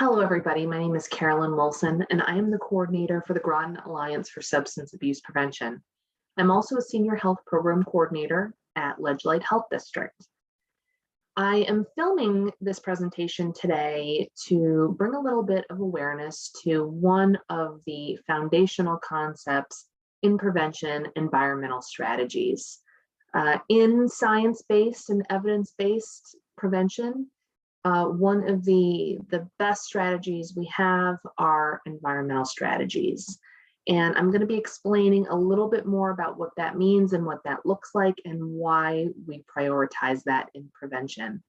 Hello, everybody. My name is Carolyn Wilson, and I am the coordinator for the Groton Alliance for Substance Abuse Prevention. I'm also a senior health program coordinator at Ledgelight Health District. I am filming this presentation today to bring a little bit of awareness to one of the foundational concepts in prevention: environmental strategies. In science-based and evidence-based prevention, one of the best strategies we have are environmental strategies. And I'm going to be explaining a little bit more about what that means and what that looks like and why we prioritize that in prevention.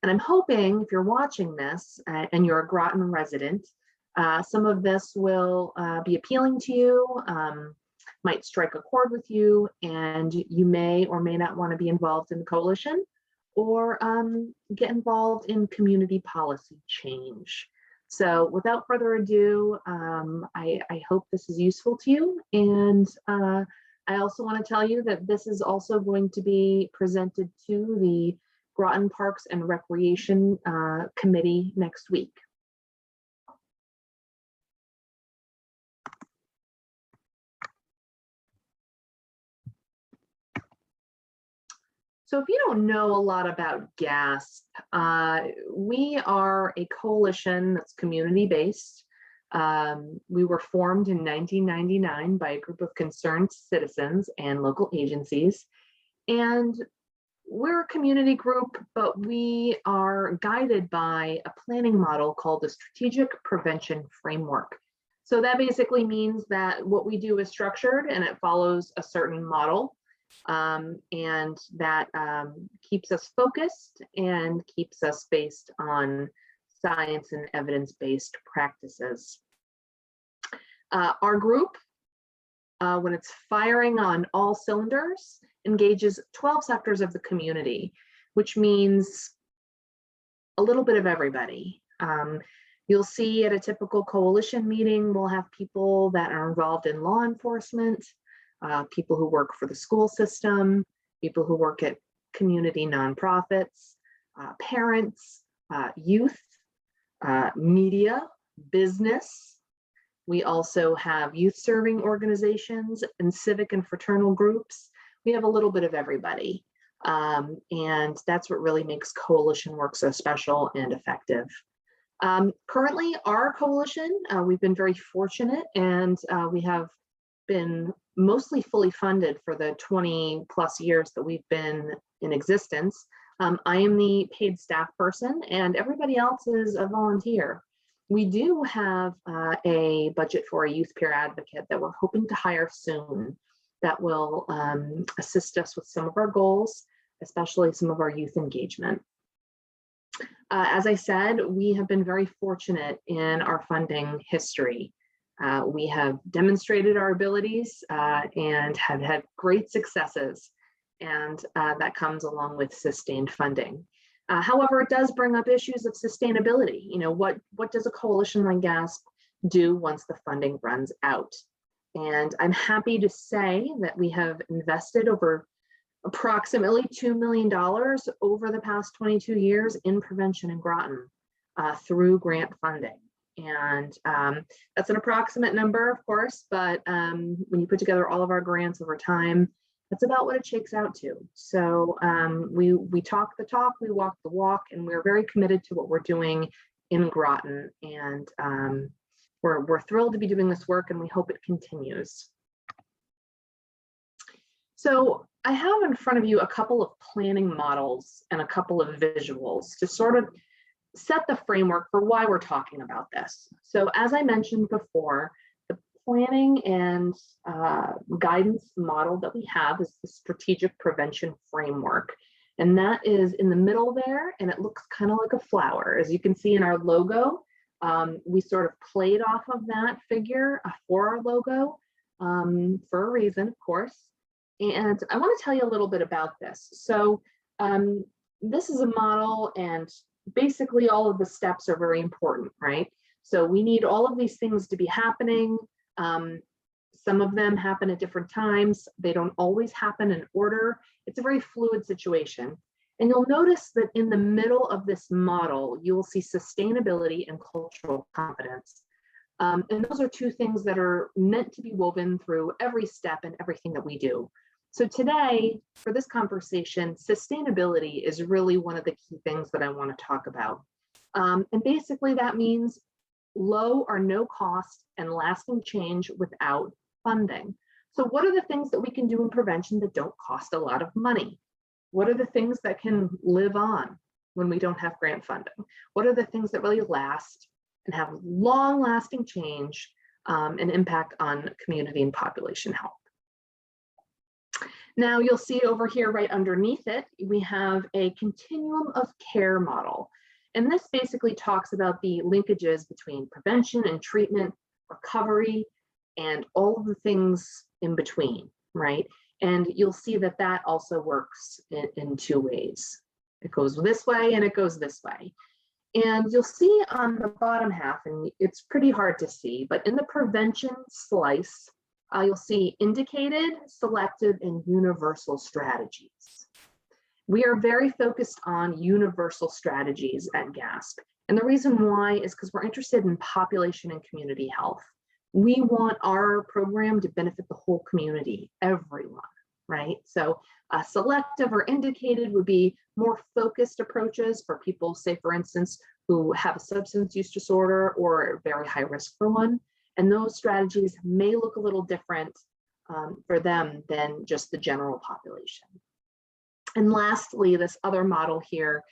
And I'm hoping if you're watching this and you're a Groton resident, some of this will be appealing to you, might strike a chord with you, and you may or may not want to be involved in the coalition or get involved in community policy change. So without further ado, I hope this is useful to you. And I also want to tell you that this is also going to be presented to the Groton Parks and Recreation Committee next week. So if you don't know a lot about GASP, we are a coalition that's community-based. We were formed in 1999 by a group of concerned citizens and local agencies. And we're a community group, but we are guided by a planning model called the Strategic Prevention Framework. So that basically means that what we do is structured and it follows a certain model. And that keeps us focused and keeps us based on science and evidence-based practices. Our group, when it's firing on all cylinders, engages 12 sectors of the community, which means a little bit of everybody. You'll see at a typical coalition meeting, we'll have people that are involved in law enforcement, people who work for the school system, people who work at community nonprofits, parents, youth, media, business. We also have youth serving organizations and civic and fraternal groups. We have a little bit of everybody. And that's what really makes coalition work so special and effective. Currently, our coalition, we've been very fortunate, and we have been mostly fully funded for the 20 plus years that we've been in existence. I am the paid staff person and everybody else is a volunteer. We do have a budget for a youth peer advocate that we're hoping to hire soon that will assist us with some of our goals, especially some of our youth engagement. As I said, we have been very fortunate in our funding history. We have demonstrated our abilities and have had great successes, and that comes along with sustained funding. However, it does bring up issues of sustainability. You know, what does a coalition like GASP do once the funding runs out? And I'm happy to say that we have invested over approximately $2 million over the past 22 years in prevention in Groton through grant funding. And that's an approximate number, of course, but when you put together all of our grants over time, that's about what it shakes out to. So we talk the talk, we walk the walk, and we're very committed to what we're doing in Groton. And we're thrilled to be doing this work, and we hope it continues. So I have in front of you a couple of planning models and a couple of visuals to sort of set the framework for why we're talking about this. So as I mentioned before, the planning and guidance model that we have is the Strategic Prevention Framework. And that is in the middle there, and it looks kind of like a flower. As you can see in our logo, we sort of played off of that figure for our logo for a reason, of course. And I want to tell you a little bit about this. So this is a model, and basically all of the steps are very important, right? So we need all of these things to be happening. Some of them happen at different times. They don't always happen in order. It's a very fluid situation. And you'll notice that in the middle of this model, you will see sustainability and cultural competence. And those are two things that are meant to be woven through every step and everything that we do. So today, for this conversation, sustainability is really one of the key things that I want to talk about. And basically that means low or no cost and lasting change without funding. So what are the things that we can do in prevention that don't cost a lot of money? What are the things that can live on when we don't have grant funding? What are the things that really last and have long lasting change and impact on community and population health? Now you'll see over here right underneath it, we have a continuum of care model. And this basically talks about the linkages between prevention and treatment, recovery, and all of the things in between, right? And you'll see that that also works in two ways. It goes this way and it goes this way. And you'll see on the bottom half, and it's pretty hard to see, but in the prevention slice, you'll see indicated, selective, and universal strategies. We are very focused on universal strategies at GASP. And the reason why is because we're interested in population and community health. We want our program to benefit the whole community, everyone, right? So selective or indicated would be more focused approaches for people, say for instance, who have a substance use disorder or are very high risk for one. And those strategies may look a little different for them than just the general population. And lastly, this other model here,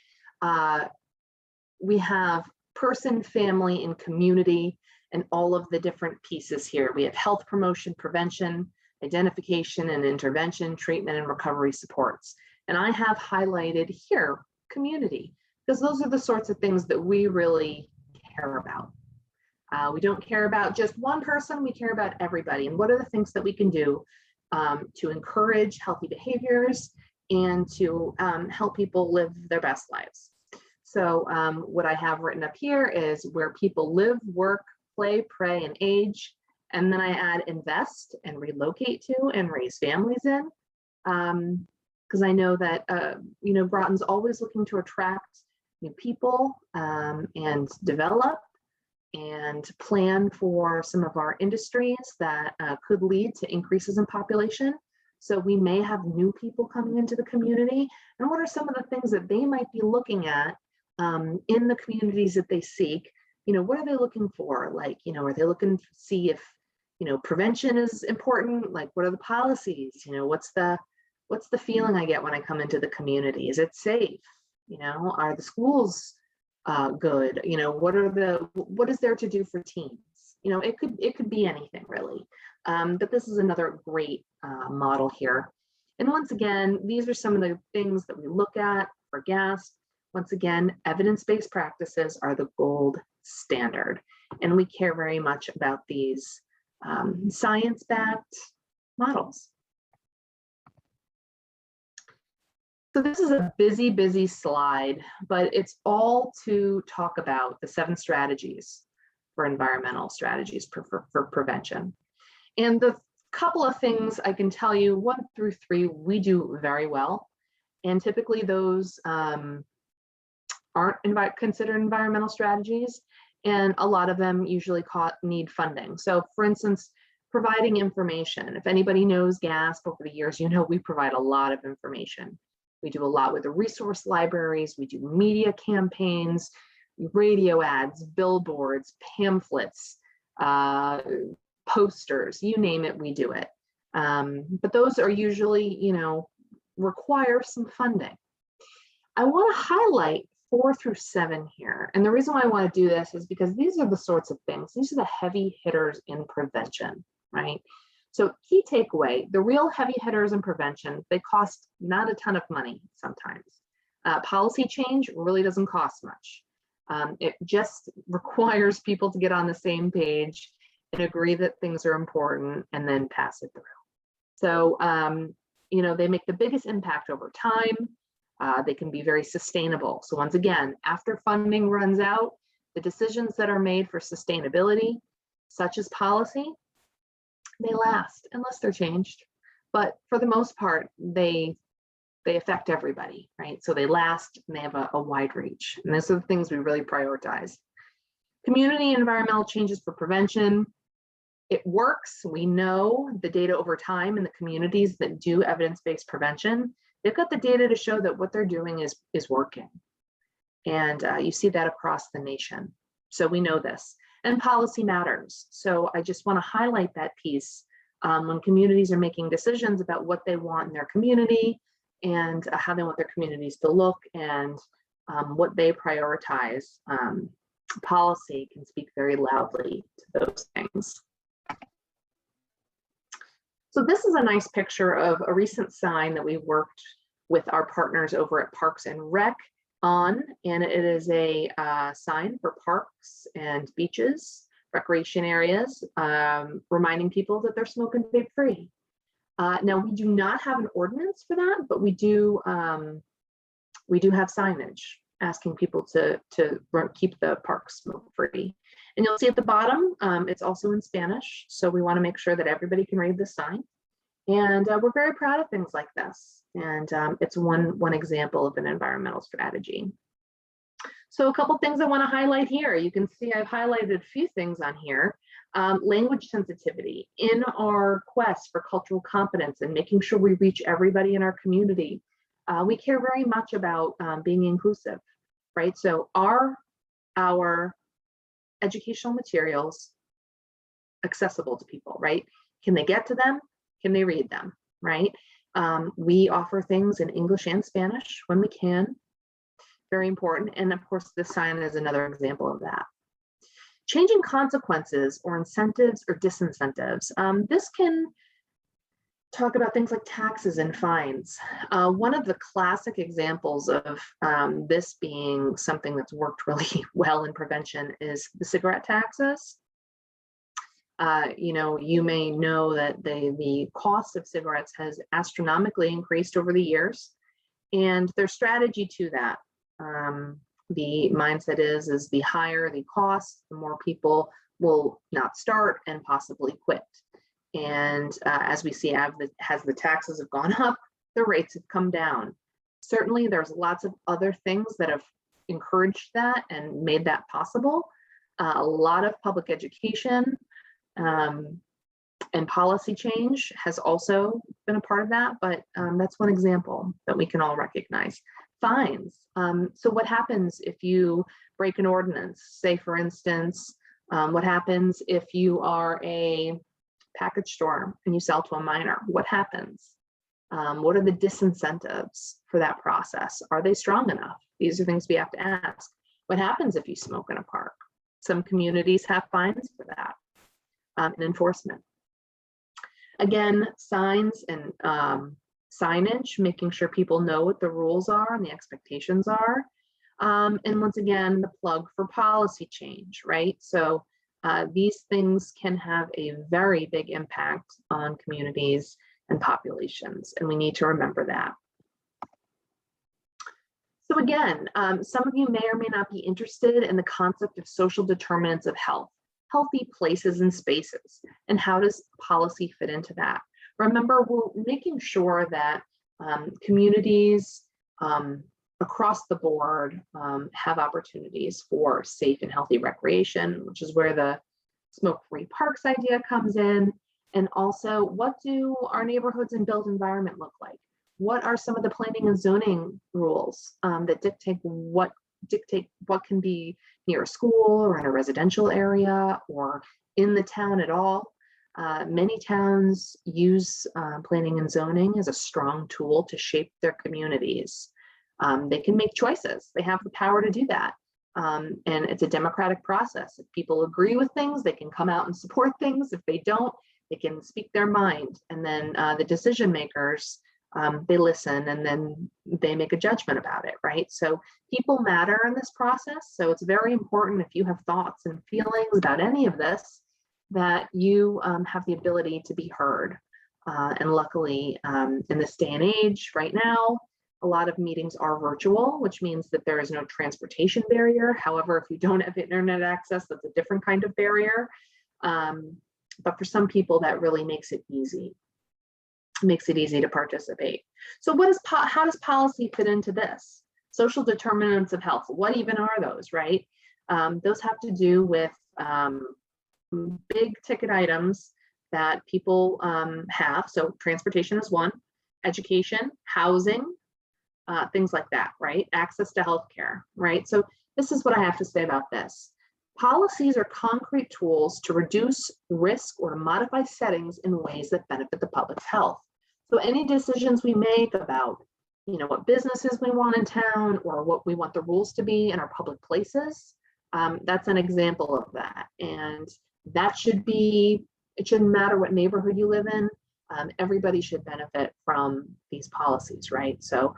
we have person, family, and community, and all of the different pieces here. We have health promotion, prevention, identification and intervention, treatment and recovery supports. And I have highlighted here community, because those are the sorts of things that we really care about. We don't care about just one person, we care about everybody. And what are the things that we can do to encourage healthy behaviors and to help people live their best lives? So what I have written up here is where people live, work, play, pray, and age. And then I add invest and relocate to and raise families in. Because I know that, Groton's always looking to attract new people and develop and plan for some of our industries that could lead to increases in population. So we may have new people coming into the community. And what are some of the things that they might be looking at in the communities that they seek? What are they looking for? Like, are they looking to see if, prevention is important? Like, what are the policies? What's the feeling I get when I come into the community? Is it safe? Are the schools good? What is there to do for teens? It could be anything really. But this is another great model here. And once again, these are some of the things that we look at for GASP. Once again, evidence-based practices are the gold standard, and we care very much about these science-backed models. So this is a busy slide, but it's all to talk about the 7 strategies for environmental strategies for prevention. And the couple of things I can tell you, 1 through 3, we do very well. And typically those aren't considered environmental strategies. And a lot of them usually need funding. So for instance, providing information. If anybody knows GASP over the years, we provide a lot of information. We do a lot with the resource libraries. We do media campaigns, radio ads, billboards, pamphlets, posters, you name it, we do it. But those are usually, require some funding. I want to highlight 4 through 7 here. And the reason why I want to do this is because these are the sorts of things, these are the heavy hitters in prevention, right? So key takeaway, the real heavy hitters in prevention, they cost not a ton of money sometimes. Policy change really doesn't cost much. It just requires people to get on the same page and agree that things are important and then pass it through. So, they make the biggest impact over time. They can be very sustainable. So once again, after funding runs out, the decisions that are made for sustainability, such as policy, they last unless they're changed. But for the most part, they they affect everybody, right? So they last and they have a wide reach. And those are the things we really prioritize. Community and environmental changes for prevention. It works. We know the data over time in the communities that do evidence-based prevention. They've got the data to show that what they're doing is working. And you see that across the nation. So we know this. And policy matters. So I just want to highlight that piece. When communities are making decisions about what they want in their community and how they want their communities to look and what they prioritize, policy can speak very loudly to those things. So this is a nice picture of a recent sign that we worked with our partners over at Parks and Rec on, and it is a sign for parks and beaches, recreation areas, reminding people that they're smoke and vape free. Now we do not have an ordinance for that, but we do have signage asking people to keep the parks smoke free. And you'll see at the bottom, it's also in Spanish. So we want to make sure that everybody can read this sign. And we're very proud of things like this. And it's one example of an environmental strategy. So a couple things I want to highlight here. You can see I've highlighted a few things on here. Language sensitivity in our quest for cultural competence and making sure we reach everybody in our community. We care very much about being inclusive, right? So are our educational materials accessible to people, right? Can they get to them? Can they read them, right? We offer things in English and Spanish when we can. Very important. And of course, this sign is another example of that. Changing consequences or incentives or disincentives. This can talk about things like taxes and fines. One of the classic examples of this being something that's worked really well in prevention is the cigarette taxes. You may know that the cost of cigarettes has astronomically increased over the years, and their strategy to that, the mindset is the higher the cost, the more people will not start and possibly quit. And as we see, as the taxes have gone up, the rates have come down. Certainly, there's lots of other things that have encouraged that and made that possible. A lot of public education and policy change has also been a part of that, but that's one example that we can all recognize. Fines. So what happens if you break an ordinance? Say, for instance, what happens if you are a package store and you sell to a minor? What happens? What are the disincentives for that process? Are they strong enough? These are things we have to ask. What happens if you smoke in a park? Some communities have fines for that. And enforcement. Again, signs and signage, making sure people know what the rules are and the expectations are. And once again, the plug for policy change, right? So these things can have a very big impact on communities and populations, and we need to remember that. So again, some of you may or may not be interested in the concept of social determinants of health. Healthy places and spaces, and how does policy fit into that? Remember, we're making sure that communities across the board have opportunities for safe and healthy recreation, which is where the smoke-free parks idea comes in. And also, what do our neighborhoods and built environment look like? What are some of the planning and zoning rules that dictate what can be near a school or in a residential area or in the town at all? Many towns use planning and zoning as a strong tool to shape their communities. They can make choices. They have the power to do that. And it's a democratic process. If people agree with things, they can come out and support things. If they don't, they can speak their mind. And then the decision makers, they listen and then they make a judgment about it, right? So people matter in this process. So it's very important, if you have thoughts and feelings about any of this, that you have the ability to be heard. And luckily, in this day and age right now, a lot of meetings are virtual, which means that there is no transportation barrier. However, if you don't have internet access, that's a different kind of barrier. But for some people, that really makes it easy. makes it easy to participate. So how does policy fit into this? Social determinants of health, what even are those, right? Those have to do with big ticket items that people have. So transportation is one, education, housing, things like that, right? Access to healthcare, right? So this is what I have to say about this. Policies are concrete tools to reduce risk or modify settings in ways that benefit the public's health. So any decisions we make about, what businesses we want in town or what we want the rules to be in our public places, that's an example of that. And that it shouldn't matter what neighborhood you live in. Everybody should benefit from these policies, right? So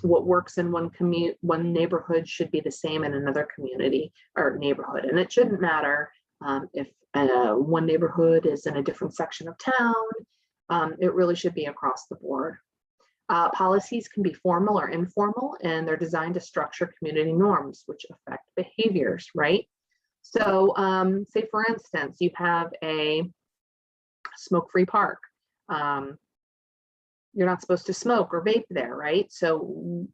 what works in one neighborhood should be the same in another community or neighborhood. And it shouldn't matter if one neighborhood is in a different section of town. It really should be across the board. Policies can be formal or informal, and they're designed to structure community norms, which affect behaviors, right? So say, for instance, you have a smoke-free park. You're not supposed to smoke or vape there, right? So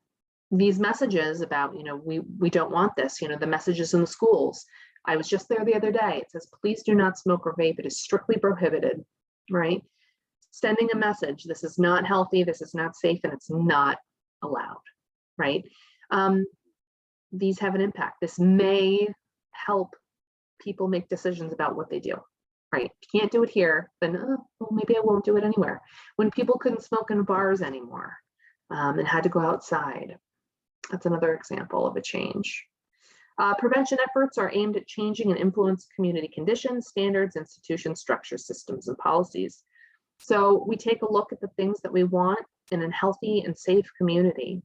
these messages about, we don't want this, the messages in the schools. I was just there the other day. It says, please do not smoke or vape. It is strictly prohibited, right? Sending a message, this is not healthy, this is not safe, and it's not allowed, right? These have an impact. This may help people make decisions about what they do, right? If you can't do it here, then well, maybe I won't do it anywhere. When people couldn't smoke in bars anymore and had to go outside, that's another example of a change. Prevention efforts are aimed at changing and influence community conditions, standards, institutions, structures, systems, and policies. So we take a look at the things that we want in a healthy and safe community.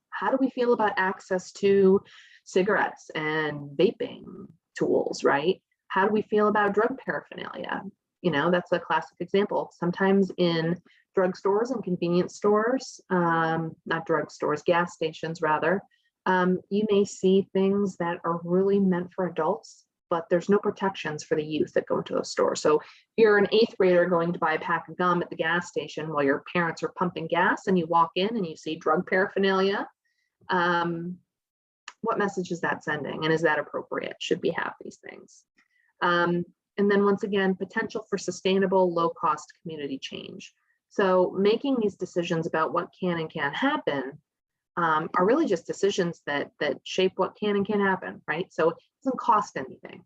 How do we feel about access to cigarettes and vaping tools, right? How do we feel about drug paraphernalia? That's a classic example. Sometimes in drugstores and convenience stores, not drugstores, gas stations rather, you may see things that are really meant for adults, but there's no protections for the youth that go into those stores. So if you're an 8th grader going to buy a pack of gum at the gas station while your parents are pumping gas and you walk in and you see drug paraphernalia, what message is that sending? And is that appropriate? Should we have these things? And then once again, potential for sustainable, low-cost community change. So making these decisions about what can and can't happen are really just decisions that shape what can and can't happen, right? So it doesn't cost anything,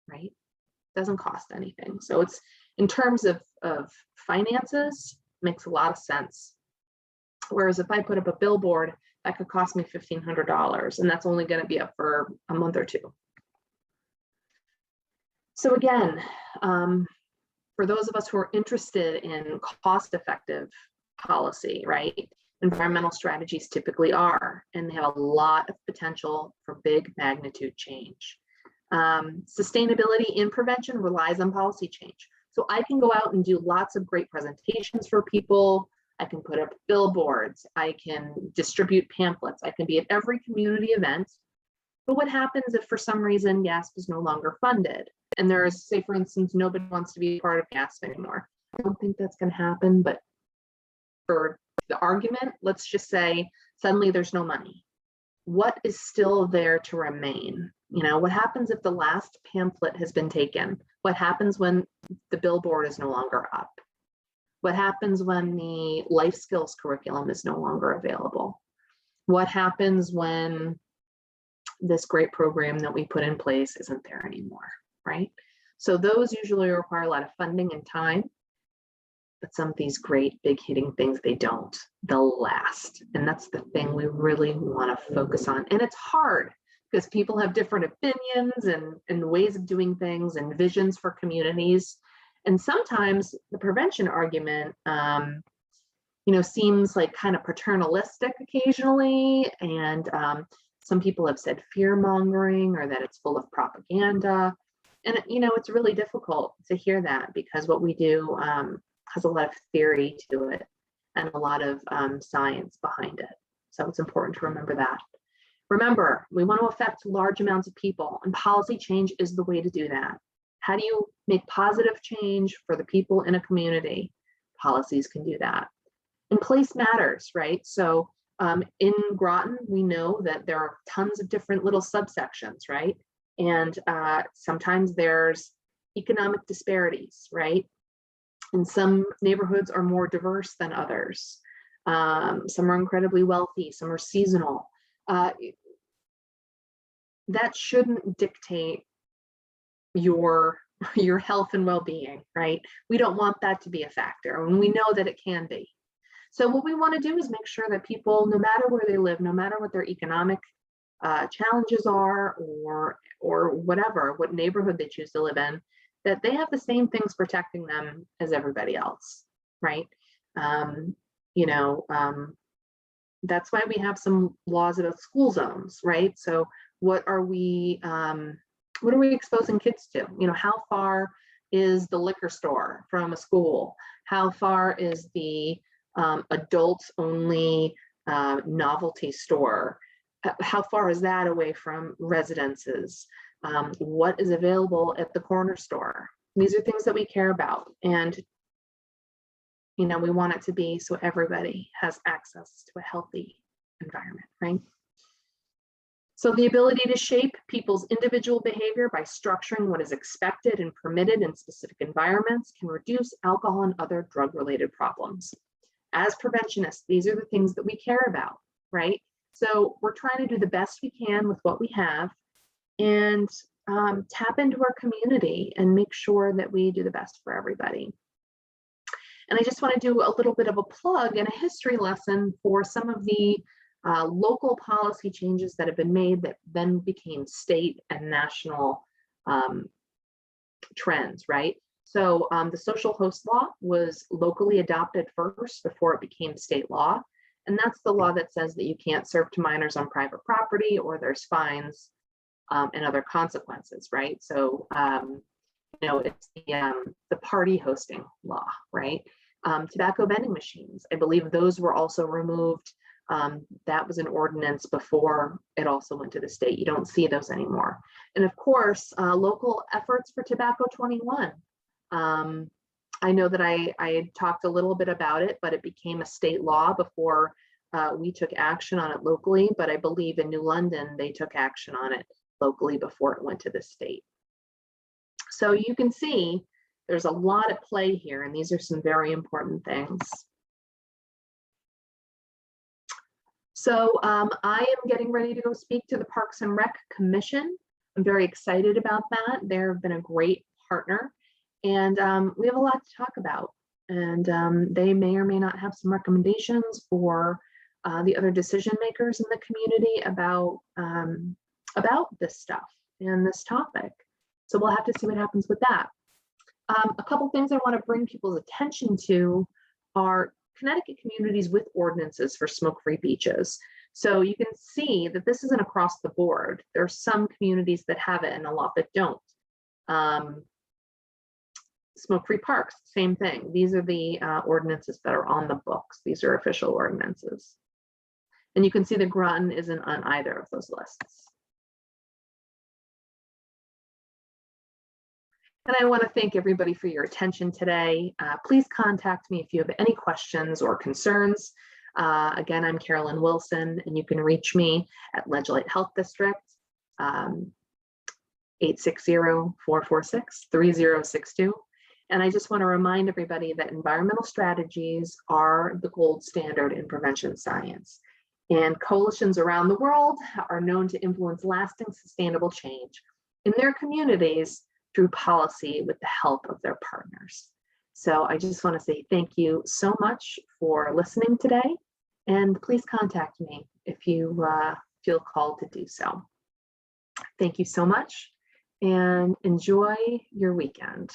right? It doesn't cost anything. So it's, in terms of finances, makes a lot of sense. Whereas if I put up a billboard, that could cost me $1,500, and that's only going to be up for a month or two. So again, for those of us who are interested in cost-effective policy, right? Environmental strategies typically are, and they have a lot of potential for big magnitude change. Sustainability in prevention relies on policy change. So I can go out and do lots of great presentations for people. I can put up billboards. I can distribute pamphlets. I can be at every community event. But what happens if for some reason GASP is no longer funded? And there's, say, for instance, nobody wants to be part of GASP anymore. I don't think that's going to happen, but for the argument, let's just say suddenly there's no money. What is still there to remain? What happens if the last pamphlet has been taken? What happens when the billboard is no longer up? What happens when the life skills curriculum is no longer available? What happens when this great program that we put in place isn't there anymore, right? So those usually require a lot of funding and time, but some of these great big hitting things, they'll last. And that's the thing we really want to focus on. And it's hard because people have different opinions and ways of doing things and visions for communities. And sometimes the prevention argument, seems like kind of paternalistic occasionally. And some people have said fear mongering or that it's full of propaganda. And, it's really difficult to hear that because what we do has a lot of theory to it and a lot of science behind it. So it's important to remember that. Remember, we want to affect large amounts of people, and policy change is the way to do that. How do you make positive change for the people in a community? policies can do that. And place matters, right? So in Groton, we know that there are tons of different little subsections, right? And sometimes there's economic disparities, right? And some neighborhoods are more diverse than others. Some are incredibly wealthy, some are seasonal. That shouldn't dictate your health and well-being, right? We don't want that to be a factor, and we know that it can be. So what we want to do is make sure that people, no matter where they live, no matter what their economic challenges are, or whatever, what neighborhood they choose to live in, that they have the same things protecting them as everybody else, right? That's why we have some laws about school zones, right? So what are we exposing kids to? How far is the liquor store from a school? How far is the adults only novelty store? How far is that away from residences? What is available at the corner store? These are things that we care about. And we want it to be so everybody has access to a healthy environment, right? So the ability to shape people's individual behavior by structuring what is expected and permitted in specific environments can reduce alcohol and other drug-related problems. As preventionists, these are the things that we care about, right? So we're trying to do the best we can with what we have, and tap into our community and make sure that we do the best for everybody. And I just want to do a little bit of a plug and a history lesson for some of the local policy changes that have been made that then became state and national trends, right? So the social host law was locally adopted first before it became state law. And that's the law that says that you can't serve to minors on private property, or there's fines and other consequences, right? So, it's the party hosting law, right? Tobacco vending machines, I believe those were also removed. That was an ordinance before it also went to the state. You don't see those anymore. And of course, local efforts for Tobacco 21. I know that I had talked a little bit about it, but it became a state law before we took action on it locally. But I believe in New London, they took action on it locally before it went to the state. So you can see there's a lot at play here, and these are some very important things. So I am getting ready to go speak to the Parks and Rec Commission. I'm very excited about that. They've been a great partner, and we have a lot to talk about. And they may or may not have some recommendations for the other decision makers in the community about this stuff and this topic. So we'll have to see what happens with that. A couple things I want to bring people's attention to are Connecticut communities with ordinances for smoke-free beaches. So you can see that this isn't across the board. There are some communities that have it and a lot that don't. Smoke-free parks, same thing. These are the ordinances that are on the books. These are official ordinances. And you can see that Groton isn't on either of those lists. And I want to thank everybody for your attention today. Please contact me if you have any questions or concerns. Again, I'm Carolyn Wilson, and you can reach me at Ledgelight Health District, 860-446-3062. And I just want to remind everybody that environmental strategies are the gold standard in prevention science. And coalitions around the world are known to influence lasting, sustainable change in their communities through policy with the help of their partners. So I just want to say thank you so much for listening today, and please contact me if you feel called to do so. Thank you so much, and enjoy your weekend.